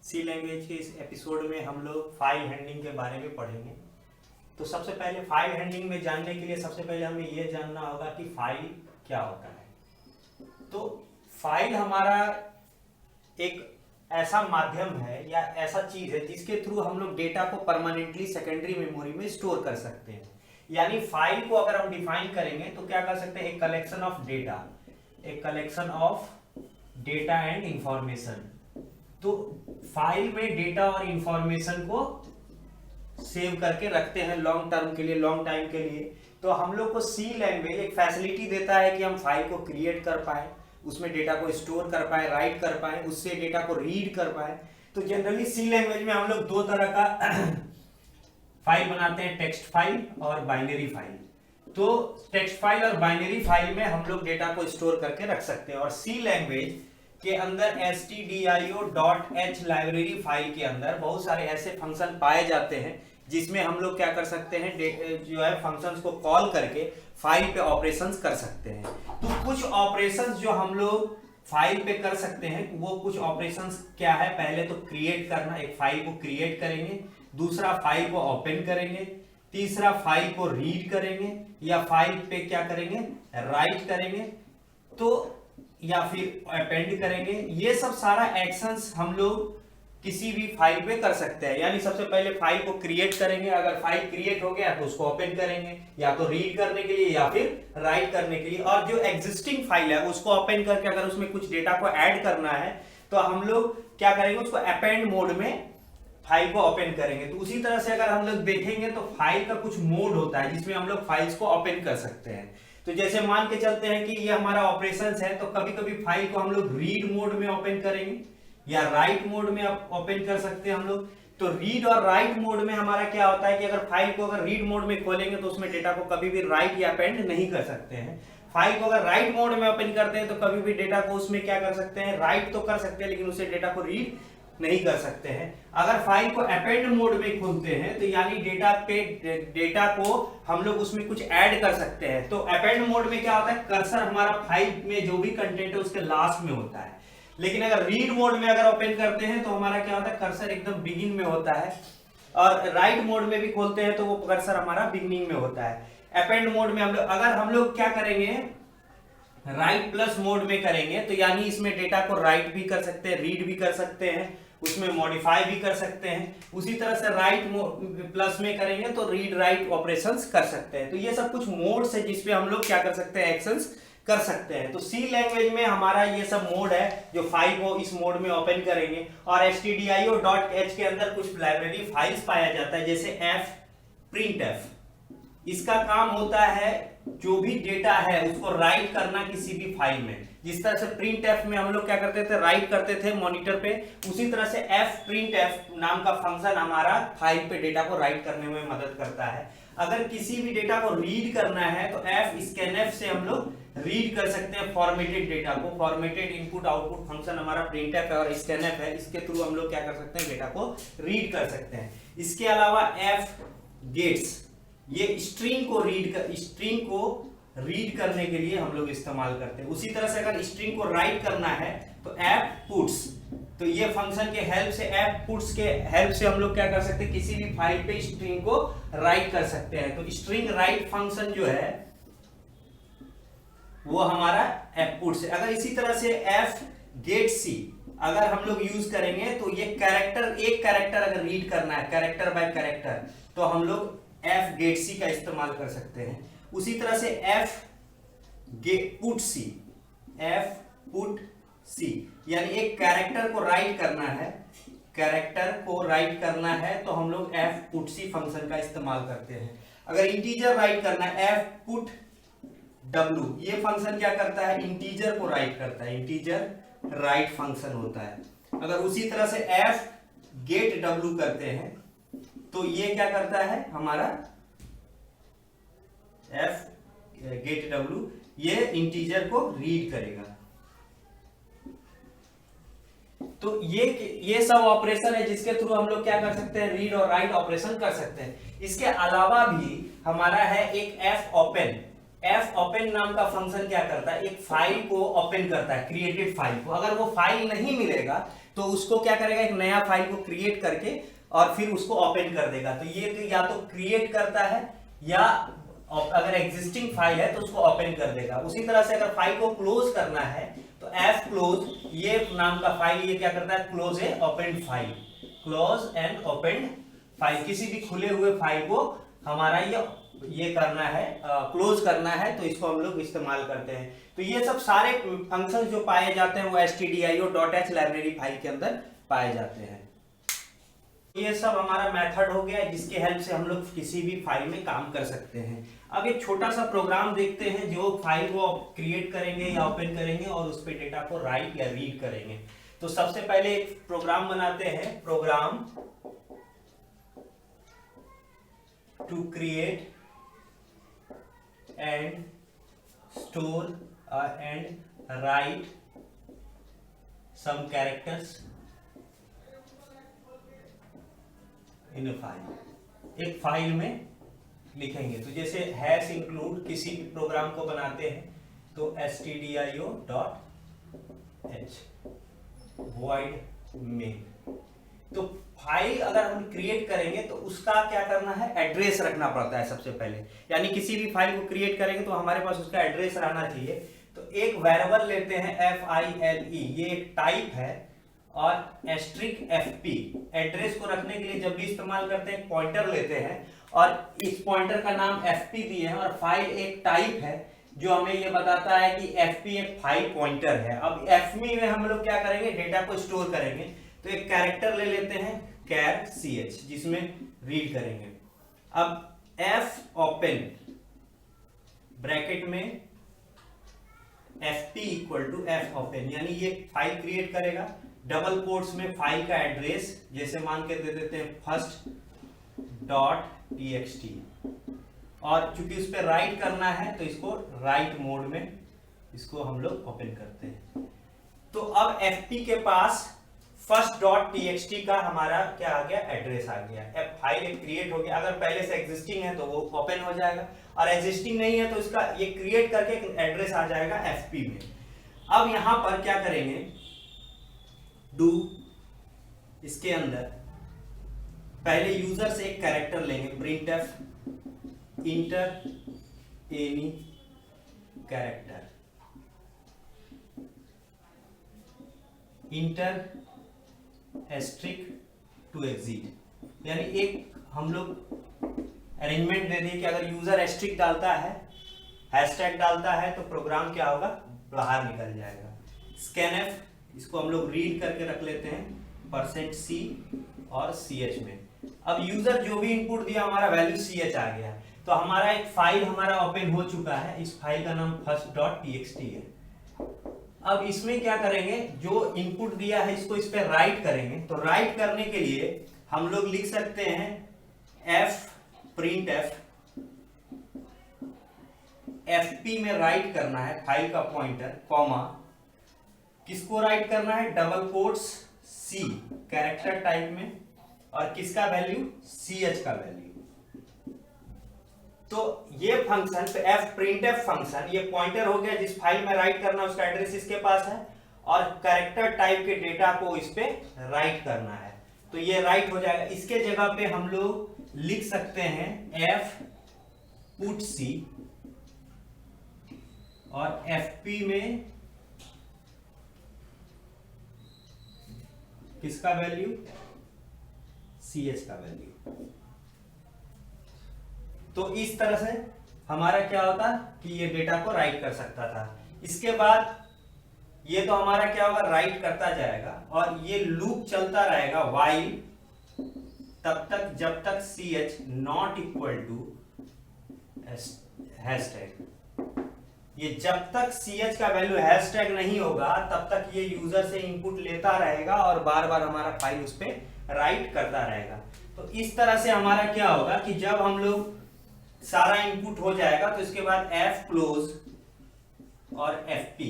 सी language के इस episode में हम लोग फाइल हैंडलिंग के बारे में पढ़ेंगे। तो सबसे पहले फाइल हैंडलिंग में जानने के लिए सबसे पहले हमें यह जानना होगा कि फाइल क्या होता है। तो फाइल हमारा एक ऐसा माध्यम है या ऐसा चीज है जिसके थ्रू हम लोग डेटा को परमानेंटली सेकेंडरी मेमोरी में स्टोर कर सकते हैं। यानी फाइल को अगर हम डिफाइन करेंगे तो क्या कर सकते हैं, एक कलेक्शन ऑफ डेटा, एक collection of data and information. तो फाइल में डेटा और इंफॉर्मेशन को सेव करके रखते हैं लॉन्ग टर्म के लिए, लॉन्ग टाइम के लिए। तो हम लोग को सी लैंग्वेज एक फैसिलिटी देता है कि हम फाइल को क्रिएट कर पाए, उसमें डेटा को स्टोर कर पाए, राइट कर पाए, उससे डेटा को रीड कर पाए। तो जनरली सी लैंग्वेज में हम लोग दो तरह का फाइल बनाते हैं, टेक्स्ट फाइल और बाइनरी फाइल। तो टेक्स्ट फाइल और बाइनरी फाइल में हम लोग डेटा को स्टोर करके रख सकते हैं। और सी लैंग्वेज के अंदर stdio.h लाइब्रेरी फाइल के अंदर बहुत सारे ऐसे फंक्शन पाए जाते हैं जिसमें हम लोग क्या कर सकते हैं, जो है फंक्शंस को कॉल करके फाइल पे ऑपरेशंस कर सकते हैं। तो कुछ ऑपरेशंस जो हम लोग फाइल पे कर सकते हैं वो कुछ ऑपरेशंस क्या है, पहले तो क्रिएट करना, एक फाइल को क्रिएट करेंगे, दूसरा फाइल को ओपन करेंगे, तीसरा फाइल को रीड करेंगे, या फाइल पे क्या करेंगे, राइट करेंगे, तो या फिर अपेंड करेंगे। ये सब सारा एक्शंस हम लोग किसी भी फाइल पे कर सकते हैं। यानी सबसे पहले फाइल को क्रिएट करेंगे, अगर फाइल क्रिएट हो गया तो उसको ओपन करेंगे, या तो रीड करने के लिए या फिर राइट करने के लिए। और जो एग्जिस्टिंग फाइल है उसको ओपन करके अगर उसमें कुछ डेटा को ऐड करना है तो हम लोग क्या करेंगे, उसको अपेंड मोड में फाइल को ओपन करेंगे। तो उसी तरह से अगर हम लोग देखेंगे तो फाइल का कुछ मोड होता है जिसमें हम लोग फाइल्स को ओपन कर सकते हैं। तो जैसे मान के चलते हैं कि ये हमारा ऑपरेशंस है, तो कभी कभी फाइल को हम लोग रीड मोड में ओपन करेंगे या राइट मोड में ओपन कर सकते हैं हम लोग। तो रीड और राइट मोड में हमारा क्या होता है कि अगर फाइल को अगर रीड मोड में खोलेंगे तो उसमें डेटा को कभी भी राइट या अपेंड नहीं कर सकते हैं। फाइल को अगर राइट मोड में ओपन करते हैं तो कभी भी डेटा को उसमें क्या कर सकते हैं, राइट तो कर सकते हैं लेकिन उससे डेटा को रीड नहीं कर सकते हैं। अगर फाइल को अपेंड मोड में खोलते हैं तो यानी डेटा को हम लोग उसमें कुछ ऐड कर सकते हैं। तो अपेंड मोड में क्या होता है, कर्सर हमारा फाइल में जो भी कंटेंट है उसके लास्ट में होता है। लेकिन अगर रीड मोड में अगर ओपन करते हैं तो हमारा क्या होता है, कर्सर एकदम बिगिन में होता है। और राइट मोड में भी खोलते हैं तो वो कर्सर हमारा बिगिनिंग में होता है। अपेंड मोड में अगर हम लोग क्या करेंगे, राइट प्लस मोड में करेंगे तो यानी इसमें डेटा को राइट भी कर सकते हैं, रीड भी कर सकते हैं, उसमें मॉडिफाई भी कर सकते हैं। उसी तरह से राइट प्लस में करेंगे तो रीड राइट ऑपरेशंस कर सकते हैं। तो ये सब कुछ मोड्स है जिसपे हम लोग क्या कर सकते हैं, एक्शंस कर सकते हैं। तो सी लैंग्वेज में हमारा ये सब मोड है जो फाइल को इस मोड में ओपन करेंगे। और stdio.h के अंदर कुछ लाइब्रेरी फाइल्स पाया जाता है जैसे printf। इसका काम होता है जो भी डेटा है उसको राइट करना किसी भी फाइल में। जिस तरह से printf में हम लोग क्या करते थे, राइट करते थे मॉनिटर पे, उसी तरह से fprintf नाम का फंक्शन हमारा फाइल पे डेटा को राइट करने में मदद करता है। अगर किसी भी डेटा को रीड करना है तो fscanf से हम लोग रीड कर सकते हैं फॉर्मेटेड डेटा को। फॉर्मेटेड इनपुट आउटपुट फंक्शन हमारा printf है और scanf है, इसके थ्रू हम लोग क्या कर सकते हैं, डेटा को रीड कर सकते हैं। इसके अलावा fgets ये स्ट्रिंग को रीड करने के लिए हम लोग इस्तेमाल करते हैं। उसी तरह से अगर स्ट्रिंग को राइट करना है तो fputs, तो ये फंक्शन के हेल्प से, fputs के हेल्प से हम लोग क्या कर सकते हैं, किसी भी फाइल पे स्ट्रिंग को राइट कर सकते हैं। तो स्ट्रिंग राइट फंक्शन जो है वो हमारा fputs है। अगर इसी तरह से fgetc अगर हम लोग यूज करेंगे तो ये एक कैरेक्टर अगर रीड करना है, कैरेक्टर बाय कैरेक्टर, तो हम लोग fgetc का इस्तेमाल कर सकते हैं। उसी तरह से fputc यानी एक कैरेक्टर को राइट करना है तो हम लोग fputc फंक्शन का इस्तेमाल करते हैं। अगर इंटीजर राइट करना है fputw, ये फंक्शन क्या करता है, इंटीजर को राइट करता है, इंटीजर राइट फंक्शन होता है। अगर उसी तरह से fgetw करते हैं तो ये क्या करता है, हमारा fgetw ये इंटीजर को रीड करेगा। तो ये सब ऑपरेशन है जिसके थ्रू हम लोग क्या कर सकते हैं, रीड और राइट ऑपरेशन कर सकते हैं। इसके अलावा भी हमारा है एक fopen। एफ ओपन नाम का फंक्शन क्या करता है, एक फाइल को ओपन करता है, क्रिएटेड फाइल को। अगर वो फाइल नहीं मिलेगा तो उसको क्या करेगा, एक नया फाइल को क्रिएट करके और फिर उसको ओपन कर देगा। तो ये तो या तो क्रिएट करता है या अगर एग्जिस्टिंग फाइल है तो उसको ओपन कर देगा। उसी तरह से अगर फाइल को क्लोज करना है तो एफ क्लोज ये नाम का फाइल ये क्या करता है, close A open file, close and open file. किसी भी खुले हुए फाइल को हमारा ये करना है, क्लोज करना है, तो इसको हम लोग इस्तेमाल करते हैं। तो ये सब सारे फंक्शन जो पाए जाते हैं वो stdio.h लाइब्रेरी फाइल के अंदर पाए जाते हैं। ये सब हमारा मेथड हो गया जिसके हेल्प से हम लोग किसी भी फाइल में काम कर सकते हैं। अब एक छोटा सा प्रोग्राम देखते हैं जो फाइल को क्रिएट करेंगे या ओपन करेंगे और उस पे डेटा को राइट या रीड करेंगे। तो सबसे पहले एक प्रोग्राम बनाते हैं, program to create and store and write some characters in file. एक फाइल में लिखेंगे तो जैसे हैश इंक्लूड किसी भी प्रोग्राम को बनाते हैं तो stdio.h void main। तो फाइल अगर हम क्रिएट करेंगे तो उसका क्या करना है, एड्रेस रखना पड़ता है सबसे पहले। यानी किसी भी फाइल को क्रिएट करेंगे तो हमारे पास उसका एड्रेस रहना चाहिए। तो एक वेरिएबल लेते हैं file, ये एक टाइप है, और एस्ट्रिक fp एड्रेस को रखने के लिए जब भी इस्तेमाल करते हैं पॉइंटर लेते हैं और इस पॉइंटर का नाम fp दिए हैं, और फाइल एक टाइप है जो हमें ये बताता है कि fp एक फाइल पॉइंटर है। अब fp में हम लोग क्या करेंगे, डेटा को स्टोर करेंगे। तो एक कैरेक्टर ले लेते हैं char ch जिसमें रीड करेंगे। अब f ओपन ब्रैकेट में fp equal to f open, यानी ये फाइल क्रिएट करेगा। डबल कोट्स में फाइल का एड्रेस जैसे मान के दे देते हैं first.txt, और चूंकि उस पर राइट करना है तो इसको राइट मोड में इसको हम लोग ओपन करते हैं। तो अब fp के पास first.txt का हमारा क्या आ गया, एड्रेस आ गया। अब फाइल एक क्रिएट हो गया। अगर पहले से एग्जिस्टिंग है तो वो ओपन हो जाएगा, और एग्जिस्टिंग नहीं है तो इसका ये क्रिएट करके एड्रेस आ जाएगा fp में। अब यहां पर क्या करेंगे, डू इसके अंदर पहले यूजर से एक कैरेक्टर लेंगे, printf enter any character, enter asterisk to exit. यानी एक हम लोग अरेंजमेंट दे दिए कि अगर यूजर एस्ट्रिक डालता है, हैशटैग डालता है, तो प्रोग्राम क्या होगा, बाहर निकल जाएगा। स्कैनफ इसको हम लोग रीड करके रख लेते हैं %c और ch में। अब यूजर जो भी इनपुट दिया हमारा वैल्यू ch आ गया। तो हमारा एक फाइल हमारा ओपन हो चुका है। इस फाइल का नाम first.txt है। अब इसमें क्या करेंगे, जो इनपुट दिया है इसको इस पे राइट करेंगे। तो राइट करने के लिए हम लोग लिख सकते हैं printf fp में राइट करना है फाइल का पॉइंटर, कॉमा किसको राइट करना है, double quotes c character type में, और किसका वैल्यू, ch का वैल्यू। तो ये फंक्शन printf फंक्शन ये पॉइंटर हो गया, जिस फाइल में राइट करना है उसका एड्रेस इसके पास है, और कैरेक्टर टाइप के डेटा को इस पे राइट करना है। तो ये राइट हो जाएगा। इसके जगह पे हम लोग लिख सकते हैं f put c, और fp में किसका वैल्यू, ch का वैल्यू। तो इस तरह से हमारा क्या होता कि ये डेटा को राइट कर सकता था। इसके बाद ये तो हमारा क्या होगा, राइट करता जाएगा, और ये लूप चलता रहेगा while तब तक जब तक ch not equal to hashtag. ये जब तक ch का वैल्यू हैशटैग नहीं होगा तब तक ये यूजर से इनपुट लेता रहेगा और बार बार हमारा फाइल उस पे राइट करता रहेगा। तो इस तरह से हमारा क्या होगा कि जब हम लोग सारा इनपुट हो जाएगा तो इसके बाद f क्लोज और fp,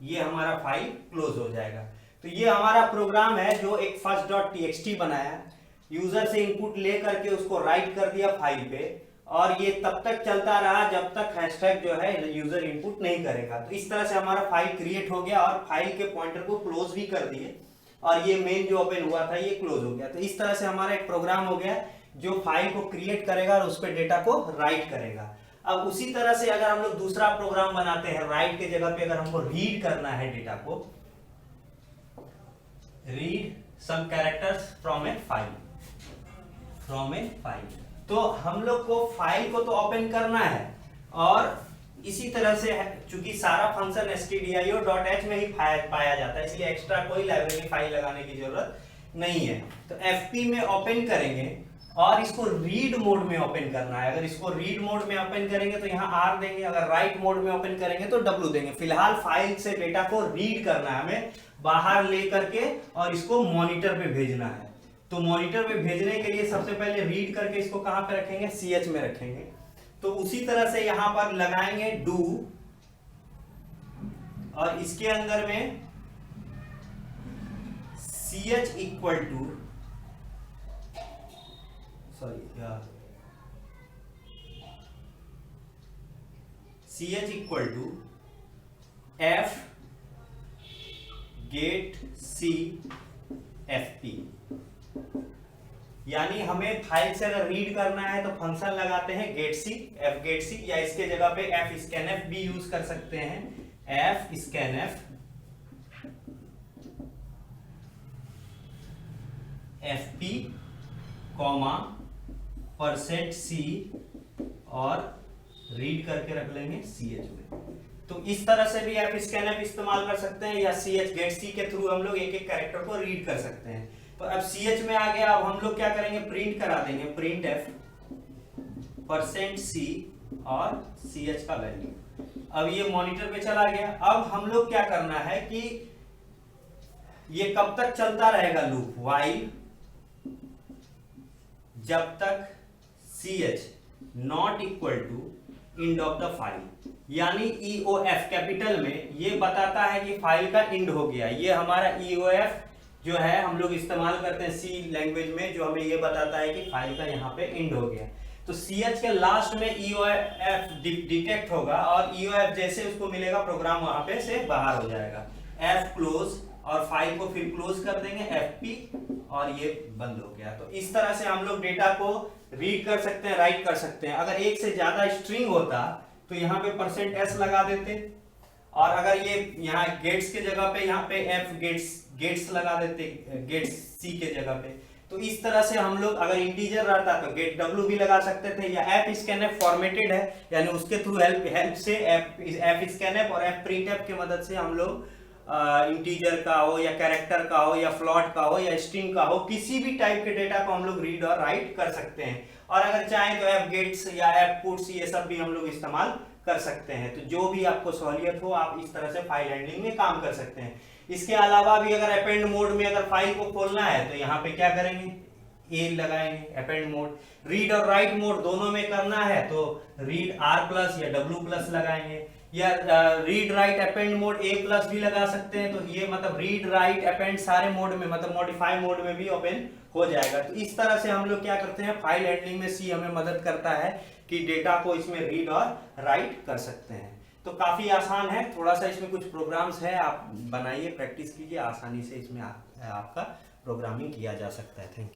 ये हमारा फाइल क्लोज हो जाएगा। तो ये हमारा प्रोग्राम है जो एक first.txt बनाया, यूजर से इनपुट ले करके उसको राइट कर दिया फाइल पे, और ये तब तक चलता रहा जब तक हैशटैग जो है यूजर इनपुट नहीं करेगा। तो इस तरह से हमारा फाइल क्रिएट हो गया और फाइल के पॉइंटर को क्लोज भी कर दिए और ये मेन जो ओपन हुआ था ये क्लोज हो गया। तो इस तरह से हमारा एक प्रोग्राम हो गया जो फाइल को क्रिएट करेगा और उस पर डेटा को राइट करेगा। अब उसी तरह से अगर हम लोग दूसरा प्रोग्राम बनाते हैं, राइट के जगह पे अगर हमको रीड करना है डेटा को, read some characters from a file, तो हम लोग को फाइल को तो ओपन करना है और इसी तरह से चूंकि सारा फंक्शन stdio.h में ही पाया जाता है, इसलिए एक्स्ट्रा कोई लाइब्रेरी फाइल लगाने की जरूरत नहीं है। तो fp में ओपन करेंगे और इसको रीड मोड में ओपन करना है। अगर इसको रीड मोड में ओपन करेंगे तो यहाँ r देंगे, अगर राइट मोड में ओपन करेंगे तो w देंगे। फिलहाल फाइल से डेटा को रीड करना है हमें बाहर ले करके और इसको मॉनिटर पे भेजना है। तो मॉनिटर पे भेजने के लिए सबसे पहले रीड करके इसको कहां पे रखेंगे, ch में रखेंगे। तो उसी तरह से यहां पर लगाएंगे do और इसके अंदर में ch equal to ch equal to f get c fp, यानी हमें फाइल से अगर रीड करना है तो फंक्शन लगाते हैं getC, fgetC, या इसके जगह पे fscanf भी यूज कर सकते हैं। fscanf fp %c और रीड करके रख लेंगे ch में। तो इस तरह से भी fscanf इस्तेमाल कर सकते हैं या ch getC के थ्रू हम लोग एक एक कैरेक्टर को रीड कर सकते हैं। तो अब ch में आ गया, अब हम लोग क्या करेंगे, प्रिंट करा देंगे, प्रिंट f %c और ch का वैल्यू। अब ये मॉनिटर पे चला गया। अब हम लोग क्या करना है कि ये कब तक चलता रहेगा लूप, while जब तक ch not equal to end of the file, यानी EOF कैपिटल में ये बताता है कि फाइल का इंड हो गया। ये हमारा EOF जो है हम लोग इस्तेमाल करते हैं सी लैंग्वेज में, जो हमें ये बताता है कि फाइल का यहाँ पे इंड हो गया। तो ch के लास्ट में EOF डिटेक्ट होगा और EOF जैसे उसको मिलेगा प्रोग्राम वहां पे से बाहर हो जाएगा। f क्लोज और फाइल को फिर क्लोज कर देंगे fp और ये बंद हो गया। तो इस तरह से हम लोग डेटा को रीड कर सकते हैं, राइट कर सकते हैं। अगर एक से ज्यादा स्ट्रिंग होता तो यहाँ पे %s लगा देते और अगर ये यहाँ गेट्स के जगह पे यहाँ पे f गेट्स लगा देते, गेट्स c के जगह पे। तो इस तरह से हम लोग अगर इंटीजर रहता तो गेट w भी लगा सकते थे, या fscanf फॉर्मेटेड है यानी उसके थ्रू हेल्प से fscanf और fprintf के मदद से हम लोग इंटीजर का हो या कैरेक्टर का हो या फ्लॉट का हो या स्ट्रिंग का हो, किसी भी टाइप के डेटा को हम लोग रीड और राइट कर सकते हैं। और अगर चाहें तो fgets या fputs ये सब भी हम लोग इस्तेमाल कर सकते हैं। तो जो भी आपको सहूलियत हो आप इस तरह से फाइल हैंडलिंग में काम कर सकते हैं। इसके अलावा भी अगर अपेंड मोड में अगर फाइल को खोलना है तो यहाँ पे क्या करेंगे, ए लगाएंगे अपेंड मोड। रीड और राइट मोड दोनों में करना है तो रीड r+ या w+ लगाएंगे, या read write append mode a+ भी लगा सकते हैं। तो ये मतलब रीड राइट अपेंड सारे मोड में, मतलब मॉडिफाई मोड में भी ओपन हो जाएगा। तो इस तरह से हम लोग क्या करते हैं, फाइल हैंडलिंग में सी हमें मदद करता है कि डेटा को इसमें रीड और राइट कर सकते हैं। तो काफी आसान है, थोड़ा सा इसमें कुछ प्रोग्राम्स है, आप बनाइए, प्रैक्टिस कीजिए, आसानी से इसमें आपका प्रोग्रामिंग किया जा सकता है। Thank you.